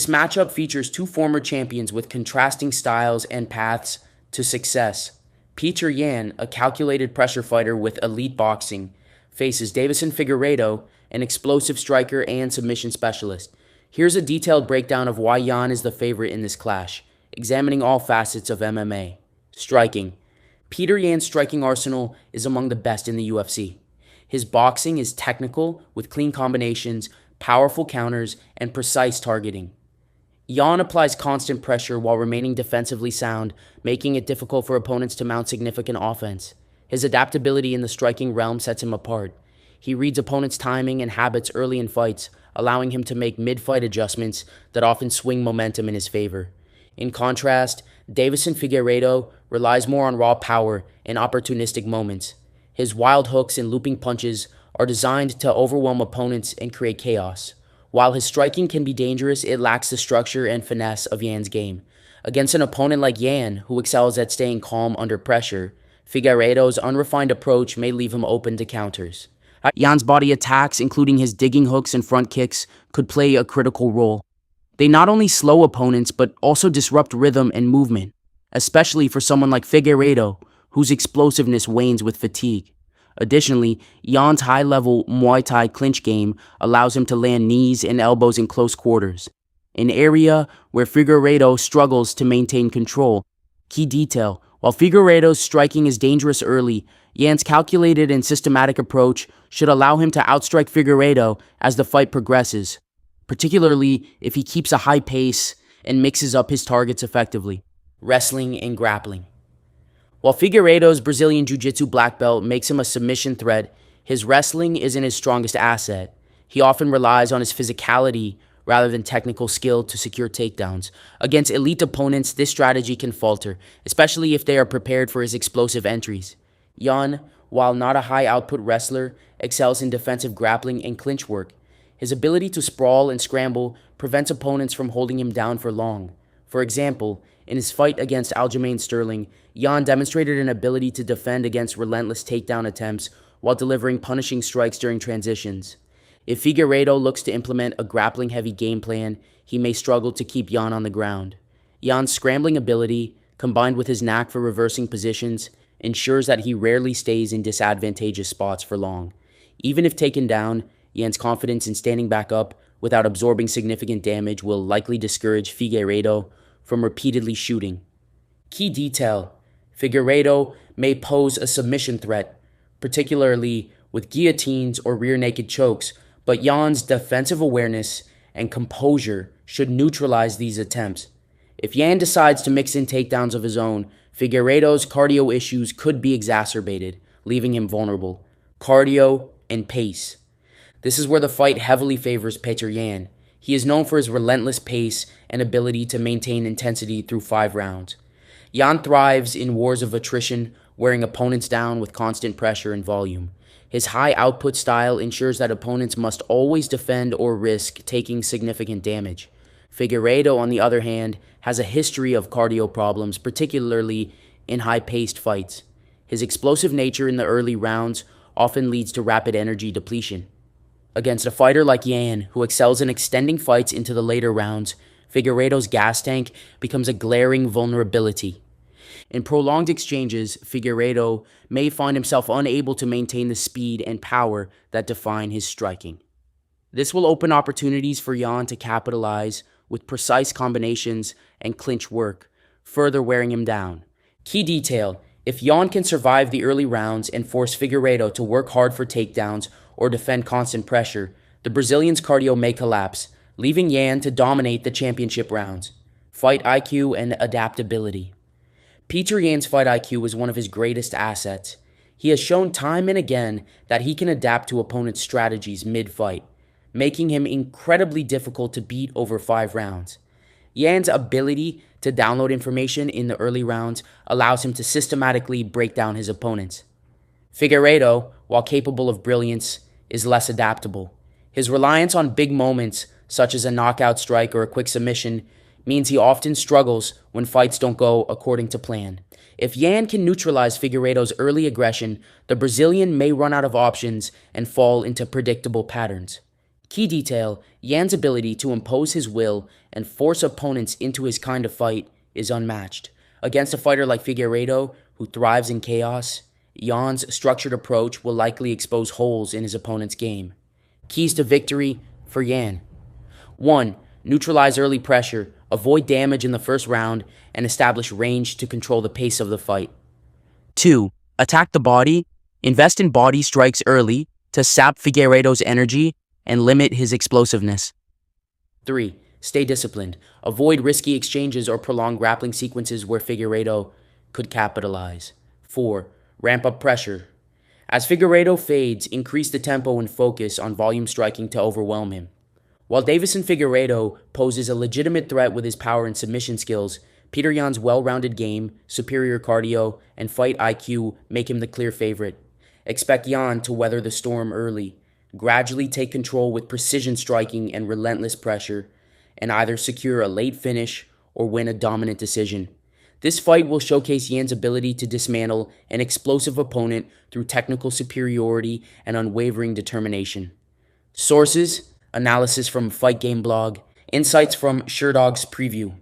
This matchup features two former champions with contrasting styles and paths to success. Petr Yan, a calculated pressure fighter with elite boxing, faces Deiveson Figueiredo, an explosive striker and submission specialist. Here's a detailed breakdown of why Yan is the favorite in this clash, examining all facets of MMA. Striking. Petr Yan's striking arsenal is among the best in the UFC. His boxing is technical, with clean combinations, powerful counters, and precise targeting. Yan applies constant pressure while remaining defensively sound, making it difficult for opponents to mount significant offense. His adaptability in the striking realm sets him apart. He reads opponents' timing and habits early in fights, allowing him to make mid-fight adjustments that often swing momentum in his favor. In contrast, Deiveson Figueiredo relies more on raw power and opportunistic moments. His wild hooks and looping punches are designed to overwhelm opponents and create chaos. While his striking can be dangerous, it lacks the structure and finesse of Yan's game. Against an opponent like Yan, who excels at staying calm under pressure, Figueiredo's unrefined approach may leave him open to counters. Yan's body attacks, including his digging hooks and front kicks, could play a critical role. They not only slow opponents, but also disrupt rhythm and movement, especially for someone like Figueiredo, whose explosiveness wanes with fatigue. Additionally, Yan's high-level Muay Thai clinch game allows him to land knees and elbows in close quarters, an area where Figueiredo struggles to maintain control. Key detail: while Figueiredo's striking is dangerous early, Yan's calculated and systematic approach should allow him to outstrike Figueiredo as the fight progresses, particularly if he keeps a high pace and mixes up his targets effectively. Wrestling and grappling. While Figueiredo's Brazilian Jiu-Jitsu black belt makes him a submission threat, his wrestling isn't his strongest asset. He often relies on his physicality rather than technical skill to secure takedowns. Against elite opponents, this strategy can falter, especially if they are prepared for his explosive entries. Yan, while not a high-output wrestler, excels in defensive grappling and clinch work. His ability to sprawl and scramble prevents opponents from holding him down for long. For example, in his fight against Aljamain Sterling, Yan demonstrated an ability to defend against relentless takedown attempts while delivering punishing strikes during transitions. If Figueiredo looks to implement a grappling-heavy game plan, he may struggle to keep Yan on the ground. Yan's scrambling ability, combined with his knack for reversing positions, ensures that he rarely stays in disadvantageous spots for long. Even if taken down, Yan's confidence in standing back up without absorbing significant damage will likely discourage Figueiredo from repeatedly shooting. Key detail: Figueiredo may pose a submission threat, particularly with guillotines or rear naked chokes, but Yan's defensive awareness and composure should neutralize these attempts. If Yan decides to mix in takedowns of his own, Figueiredo's cardio issues could be exacerbated, leaving him vulnerable. Cardio and pace. This is where the fight heavily favors Petr Yan. He is known for his relentless pace and ability to maintain intensity through 5 rounds. Yan thrives in wars of attrition, wearing opponents down with constant pressure and volume. His high output style ensures that opponents must always defend or risk taking significant damage. Figueiredo, on the other hand, has a history of cardio problems, particularly in high-paced fights. His explosive nature in the early rounds often leads to rapid energy depletion. Against a fighter like Yan, who excels in extending fights into the later rounds, Figueiredo's gas tank becomes a glaring vulnerability. In prolonged exchanges, Figueiredo may find himself unable to maintain the speed and power that define his striking. This will open opportunities for Yan to capitalize with precise combinations and clinch work, further wearing him down. Key detail: if Yan can survive the early rounds and force Figueiredo to work hard for takedowns or defend constant pressure, the Brazilian's cardio may collapse, leaving Yan to dominate the championship rounds. Fight IQ and adaptability. Petr Yan's fight IQ is one of his greatest assets. He has shown time and again that he can adapt to opponents' strategies mid-fight, making him incredibly difficult to beat over 5 rounds. Yan's ability to download information in the early rounds allows him to systematically break down his opponents. Figueiredo, while capable of brilliance, is less adaptable. His reliance on big moments, such as a knockout strike or a quick submission, means he often struggles when fights don't go according to plan. If Yan can neutralize Figueiredo's early aggression, the Brazilian may run out of options and fall into predictable patterns. Key detail, Yan's ability to impose his will and force opponents into his kind of fight is unmatched. Against a fighter like Figueiredo, who thrives in chaos, Yan's structured approach will likely expose holes in his opponent's game. Keys to victory for Yan. 1. Neutralize early pressure, avoid damage in the first round, and establish range to control the pace of the fight. 2. Attack the body, invest in body strikes early to sap Figueiredo's energy and limit his explosiveness. 3. Stay disciplined. Avoid risky exchanges or prolonged grappling sequences where Figueiredo could capitalize. 4. Ramp up pressure. As Figueiredo fades, increase the tempo and focus on volume striking to overwhelm him. While Deiveson Figueiredo poses a legitimate threat with his power and submission skills, Petr Yan's well-rounded game, superior cardio, and fight IQ make him the clear favorite. Expect Yan to weather the storm early, gradually take control with precision striking and relentless pressure, and either secure a late finish or win a dominant decision. This fight will showcase Yan's ability to dismantle an explosive opponent through technical superiority and unwavering determination. Sources: analysis from Fight Game Blog, insights from Sherdog's preview.